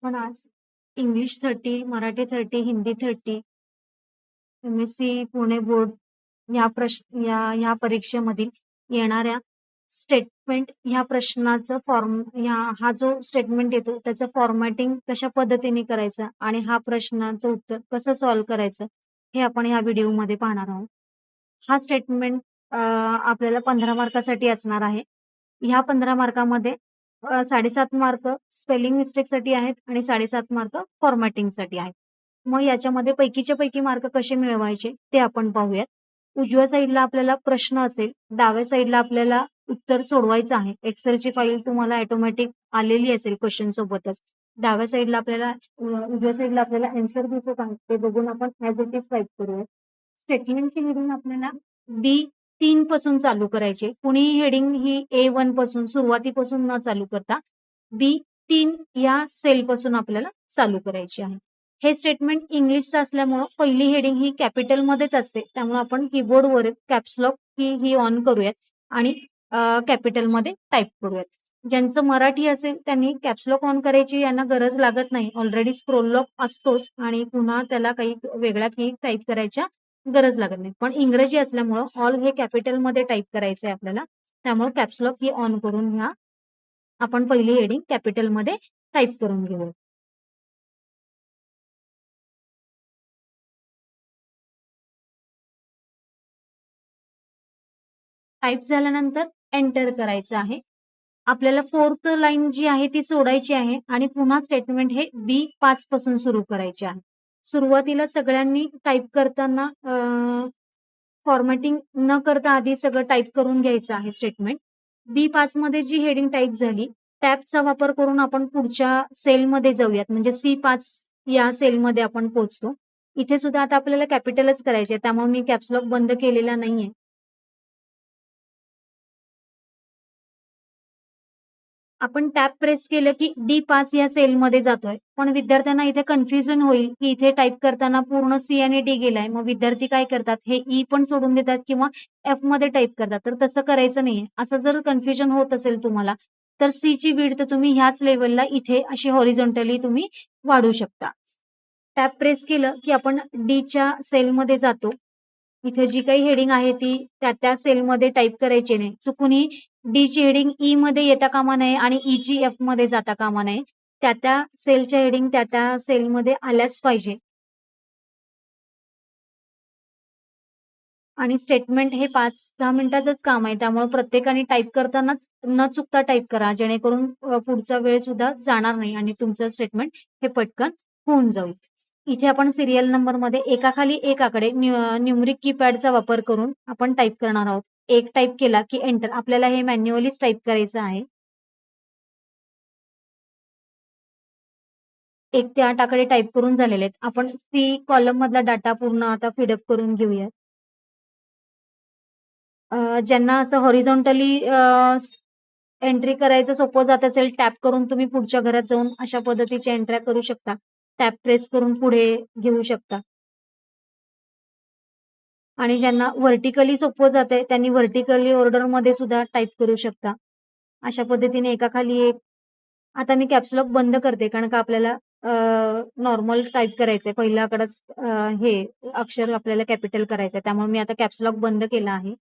आपण आज English 30, Marathi 30, Hindi 30, MSc Pune board या परीक्षेमधील येणाऱ्या स्टेटमेंट ह्या प्रश्नाचं हा जो स्टेटमेंट येतो त्याचं फॉर्मॅटिंग कशा पद्धतीने करायचं आणि हा प्रश्नाचं उत्तर कसं सॉल्व्ह करायचं हे आपण या व्हिडिओमध्ये पाहणार आहोत. हा स्टेटमेंट आपल्याला 15 मार्कासाठी असणार आहे. ह्या 15 मार्कामध्ये 7.5 मार्क स्पेलिंग मिस्टेकसाठी आहेत आणि 7.5 मार्क फॉर्मॅटिंगसाठी आहेत. मग याच्यामध्ये पैकीच्या पैकी मार्क कसे मिळवायचे ते आपण पाहूयात. उजव्या साईडला आपल्याला प्रश्न असेल, डाव्या साईडला आपल्याला उत्तर सोडवायचं आहे. एक्सेलची फाईल तुम्हाला ऑटोमॅटिक आलेली असेल क्वेश्चन सोबतच. डाव्या साईडला आपल्याला उजव्या साईडला आपल्याला आन्सर दिसत आहे, ते बघून आपण ऍज इट इज टाईप करूया. स्टेटमेंटची हेडिंग आपल्याला B3 पासून चालू करायची. कुणीही हेडिंग ही A1 पासून सुरुवातीपासून न चालू करता B3 या सेल पासून आपल्याला चालू करायची आहे. हे स्टेटमेंट इंग्लिशचं असल्यामुळं पहिली हेडिंग ही कॅपिटल मध्येच असते, त्यामुळे आपण कीबोर्डवर कॅप्सलॉक ही ऑन करूयात आणि कॅपिटल मध्ये टाईप करूयात. ज्यांचं मराठी असेल त्यांनी कॅप्सलॉक ऑन करायची यांना गरज लागत नाही, ऑलरेडी स्क्रोल लॉक असतोच आणि पुन्हा त्याला काही वेगळ्या की टाईप करायच्या गरज लागत नाही. पण इंग्रजी असल्यामुळं ऑल हे कॅपिटल मध्ये टाईप करायचं आहे आपल्याला, त्यामुळे कॅप्सलॉक ही ऑन करून आपण पहिली हेडिंग कॅपिटल मध्ये टाईप करून घेऊ. टाईप झाल्यानंतर एंटर करायचं आहे. आपल्याला 4th लाईन जी आहे ती सोडायची आहे आणि पुन्हा स्टेटमेंट हे B5 पासून सुरू करायचे आहे. सुरुवातीला सगळ्यांनी टाईप करताना फॉर्मॅटिंग न करता आधी सगळं टाईप करून घ्यायचं आहे स्टेटमेंट. B5 मध्ये जी हेडिंग टाईप झाली, टॅबचा वापर करून आपण पुढच्या सेलमध्ये जाऊयात, म्हणजे C5 या सेलमध्ये आपण पोहोचतो. इथे सुद्धा आता आपल्याला कॅपिटलच करायचे, त्यामुळे मी कॅप्सलॉक बंद केलेला नाहीये. आपण टॅब प्रेस केलं की D5 या सेलमध्ये जातोय, पण विद्यार्थ्यांना इथे कन्फ्युजन होईल की इथे टाईप करताना पूर्ण C आणि D गेलाय. मग विद्यार्थी काय करतात, हे E पण सोडून देतात किंवा F मध्ये टाईप करतात. तर तसं करायचं नाहीये. असं जर कन्फ्युजन होत असेल तुम्हाला, तर C ची विड्थ तुम्ही ह्याच लेवलला इथे अशी हॉरिझॉन्टली तुम्ही वाढवू शकता. टॅब प्रेस केलं की आपण D च्या सेलमध्ये जातो. इथे जी काही हेडिंग आहे ती त्या सेलमध्ये टाईप करायची नाही. चुकूनही डी ची हेडिंग ई मध्ये येता कामा नये आणि ई ची एफ मध्ये जाता कामा नये. त्या सेलच्या हेडिंग त्या सेलमध्ये आल्याच पाहिजे. आणि स्टेटमेंट हे 5-10 मिनिटाचंच काम आहे, त्यामुळे प्रत्येकाने टाईप करतानाच न चुकता टाईप करा, जेणेकरून पुढचा वेळ सुद्धा जाणार नाही आणि तुमचं स्टेटमेंट हे पटकन होऊन जाईल. इथे आपण सिरियल नंबर मध्ये एकाखाली एक आकडे न्यूमरिक कीपॅडचा वापर करून आपण टाईप करणार आहोत. एक टाईप केला की एंटर. आपल्याला हे मॅन्युअलीच टाईप करायचं आहे. 1 ते 8 आकडे टाईप करून झालेले आहेत. आपण सी कॉलम मधला डाटा पूर्ण आता फिडअप करून घेऊया. ज्यांना असं हॉरिझॉन्टली एंट्री करायचं सोपं जात असेल, टॅप करून तुम्ही पुढच्या घरात जाऊन अशा पद्धतीच्या एंट्र्या करू शकता. टॅप प्रेस करून पुढे घेऊ शकता. आणि ज्यांना व्हर्टिकली सोपं जाते त्यांनी व्हर्टिकली ऑर्डर मध्ये सुद्धा टाईप करू शकता. अशा पद्धतीने एकाखाली एक. आता मी कॅप्सलॉक बंद करते, कारण का आपल्याला नॉर्मल टाईप करायचंय. पहिल्या आकडाच हे अक्षर आपल्याला कॅपिटल करायचंय, त्यामुळे मी आता कॅप्सलॉक बंद केला आहे.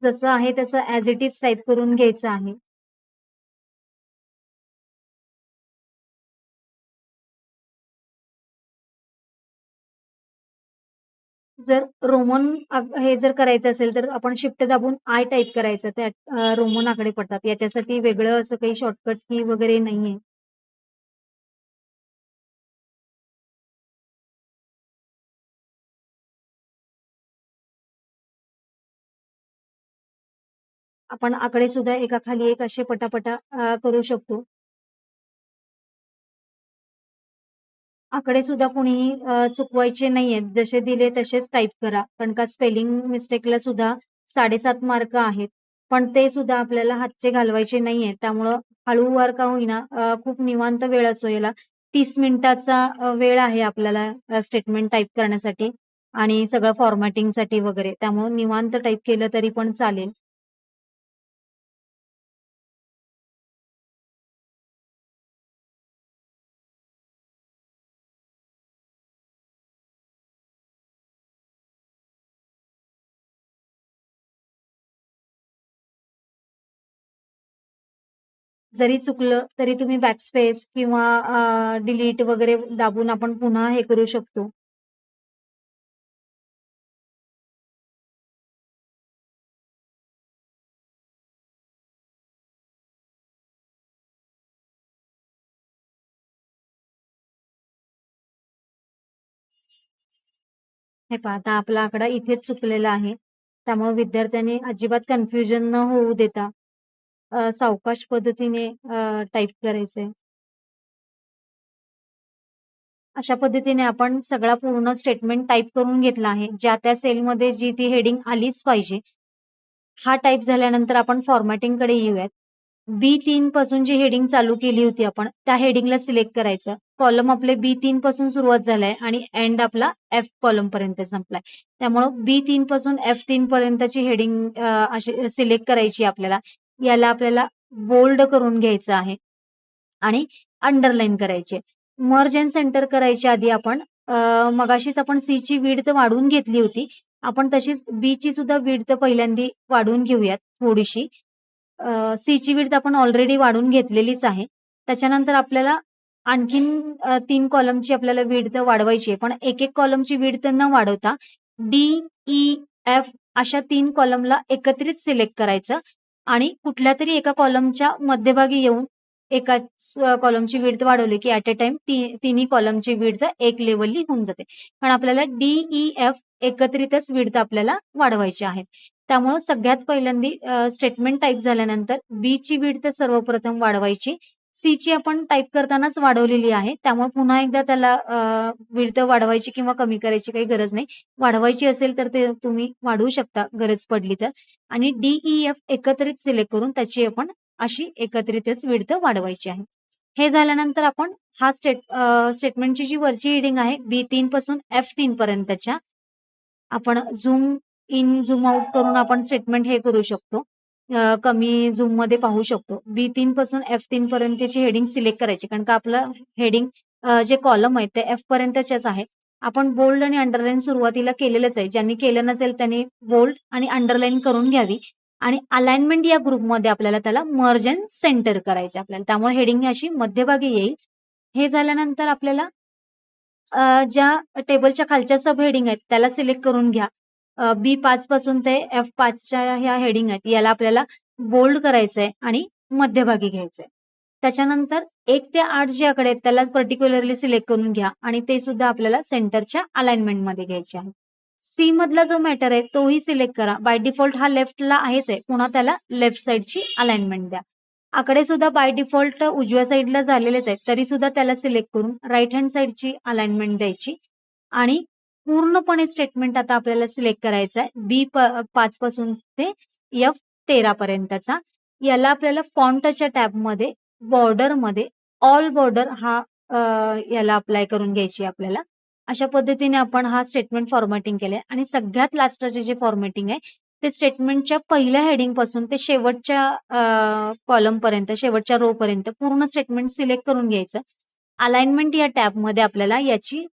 जसं आहे तसं ऍज इट इज टाईप करून घ्यायचं आहे. जर रोमन हे जर करायचं असेल तर आपण शिफ्ट दाबून आय टाईप करायचं, त्या रोमन आकडे पडतात. याच्यासाठी वेगळं असं काही शॉर्टकट की वगैरे नाहीये. आपण आकडे सुद्धा एकाखाली एक असे पटापटा करू शकतो. आकडे सुद्धा कोणीही चुकवायचे नाहीयेत, जसे दिले तसेच टाईप करा, कारण का स्पेलिंग मिस्टेकला सुद्धा 7.5 मार्क आहेत. पण ते सुद्धा आपल्याला हातचे घालवायचे नाहीये, त्यामुळं हळूवार का होईना खूप निवांत वेळ असतो याला. 30 मिनिटाचा वेळ आहे आपल्याला स्टेटमेंट टाईप करण्यासाठी. आणि सगळं फॉर्मॅटिंगसाठी वगैरे. त्यामुळे निवांत टाइप केलं तरी पण चालेल. जरी चुकलं तरी तुम्ही बॅकस्पेस किंवा डिलीट वगैरे दाबून आपण पुन्हा हे करू शकतो. हे पहा आता आपला आकडा इथेच चुकलेला आहे. त्यामुळे विद्यार्थ्यांनी अजिबात कन्फ्युजन न होऊ देता सावकाश पद्धतीने टाइप करायचंय. अशा पद्धतीने आपण सगळा पूर्ण स्टेटमेंट टाइप करून घेतला आहे. ज्या त्या सेलमध्ये जी ती हेडिंग आलीच पाहिजे. हा टाइप झाल्यानंतर आपण फॉर्मॅटिंगकडे येऊयात. B3 पासून जी हेडिंग चालू केली होती आपण, त्या हेडिंगला सिलेक्ट करायचं. कॉलम आपले B3 पासून सुरुवात झालाय आणि एंड आपला F कॉलम पर्यंत संपलाय. त्यामुळं B3 पासून F3 पर्यंतची हेडिंग अशी सिलेक्ट करायची आपल्याला. याला आपल्याला बोल्ड करून घ्यायचं आहे आणि अंडरलाईन करायचे. मर्ज अँड सेंटर करायच्या आधी आपण मगाशीच आपण सी ची विड्थ वाढवून घेतली होती. आपण तशीच बी ची सुद्धा विड्थ पहिल्यांदी वाढवून घेऊयात थोडीशी. सी ची विड्थ आपण ऑलरेडी वाढवून घेतलेलीच आहे. त्याच्यानंतर आपल्याला आणखीन 3 कॉलमची आपल्याला विड्थ वाढवायची आहे. पण एक कॉलमची विड्थ न वाढवता डी, ई, एफ अशा 3 कॉलमला एकत्रित सिलेक्ट करायचं आणि कुठल्यातरी एका कॉलमच्या मध्यभागी येऊन एकाच कॉलमची विड्थ वाढवली की ॲट अ टाइम तिन्ही कॉलमची विड्थ एक लेव्हलनी होऊन जाते. पण आपल्याला डी, ई, एफ एकत्रितच विड्थ आपल्याला वाढवायची आहे. त्यामुळं सगळ्यात पहिल्यांदी स्टेटमेंट टाइप झाल्यानंतर बी ची विड्थ सर्वप्रथम वाढवायची. सी ची आपण टाइप करतानाच वाढवलेली आहे. त्यामुळे पुन्हा एकदा त्याला विड्थ वाढवायची किंवा कमी करायची काही गरज नाही. वाढवायची असेल तर ते तुम्ही वाढवू शकता गरज पडली तर. आणि डी, ई, एफ एकत्रित सिलेक्ट करून त्याची आपण अशी एकत्रितच विड्थ वाढवायची आहे. हे झाल्यानंतर आपण हा स्टेटमेंटची जी वरची हेडिंग आहे B3 पासून F3 पर्यंतच्या आपण झूम इन झूम आउट करून आपण स्टेटमेंट हे करू शकतो. कमी झूम मध्ये पाहू शकतो. B3 पासून F3 पर्यंतची हेडिंग सिलेक्ट करायची कारण का आपलं हेडिंग जे कॉलम आहेत ते F पर्यंतच्याच आहे. आपण बोल्ड आणि अंडरलाईन सुरुवातीला केलेलंच आहे. ज्यांनी केलं नसेल त्यांनी बोल्ड आणि अंडरलाईन करून घ्यावी. आणि अलाइनमेंट या ग्रुपमध्ये आपल्याला त्याला मर्ज अँड सेंटर करायचं आपल्याला. त्यामुळे हेडिंग अशी मध्यभागी येईल. हे झाल्यानंतर आपल्याला ज्या टेबलच्या खालच्या सब हेडिंग आहेत त्याला सिलेक्ट करून घ्या. B5 पासून ते F5च्या ह्या हेडिंग आहेत याला आपल्याला बोल्ड करायचंय आणि मध्यभागी घ्यायचंय. त्याच्यानंतर 1 ते 8 जे आकडे आहेत त्याला पर्टिक्युलरली सिलेक्ट करून घ्या आणि ते सुद्धा आपल्याला सेंटरच्या अलाइनमेंटमध्ये घ्यायचे आहे. सी मधला जो मॅटर आहे तोही सिलेक्ट करा. बाय डिफॉल्ट हा लेफ्टला आहेच आहे. पुन्हा त्याला लेफ्ट साइडची अलाइनमेंट द्या. आकडे सुद्धा बाय डिफॉल्ट उजव्या साईडला झालेलेच आहेत. तरी सुद्धा त्याला सिलेक्ट करून राईट हँड साइडची अलाइनमेंट द्यायची आणि पूर्णपणे स्टेटमेंट आता आपल्याला सिलेक्ट करायचं आहे. B5 पासून ते F13 पर्यंतचा. याला आपल्याला फॉन्टच्या टॅबमध्ये बॉर्डरमध्ये ऑल बॉर्डर हा याला अप्लाय करून घ्यायची आपल्याला. अशा पद्धतीने आपण हा स्टेटमेंट फॉर्मॅटिंग केलंय आणि सगळ्यात लास्टचे जे फॉर्मॅटिंग आहे ते स्टेटमेंटच्या पहिल्या हेडिंग पासून ते शेवटच्या कॉलम पर्यंत शेवटच्या रो पर्यंत पूर्ण स्टेटमेंट सिलेक्ट करून घ्यायचं. अलाइनमेंट या टॅबमध्ये आपल्याला याची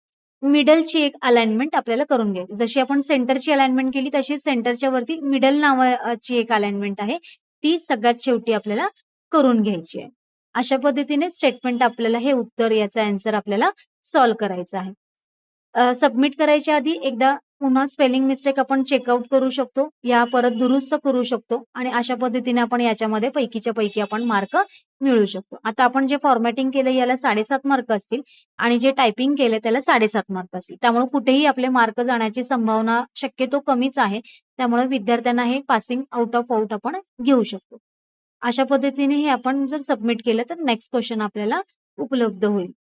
मिडलची एक अलाइनमेंट आपल्याला करून घ्यायची. जशी आपण सेंटरची अलाइनमेंट केली तशी सेंटरच्या वरती मिडल नावाची एक अलाइनमेंट आहे. ती सगळ्यात शेवटी आपल्याला करून घ्यायची आहे. अशा पद्धतीने स्टेटमेंट आपल्याला हे उत्तर याचा आन्सर आपल्याला सॉल्व्ह करायचं आहे. सबमिट करायच्या आधी एकदा पुन्हा स्पेलिंग मिस्टेक आपण चेकआउट करू शकतो. या परत दुरुस्त करू शकतो आणि अशा पद्धतीने आपण याच्यामध्ये पैकीच्या पैकी आपण मार्क मिळवू शकतो. आता आपण जे फॉर्मॅटिंग केलं याला 7.5 मार्क असतील आणि जे टायपिंग केलं त्याला 7.5 मार्क असतील. त्यामुळे कुठेही आपले मार्क जाण्याची संभावना शक्यतो कमीच आहे. त्यामुळे विद्यार्थ्यांना हे पासिंग आउट ऑफ आउट आपण घेऊ शकतो. अशा पद्धतीने हे आपण जर सबमिट केलं तर नेक्स्ट क्वेश्चन आपल्याला उपलब्ध होईल.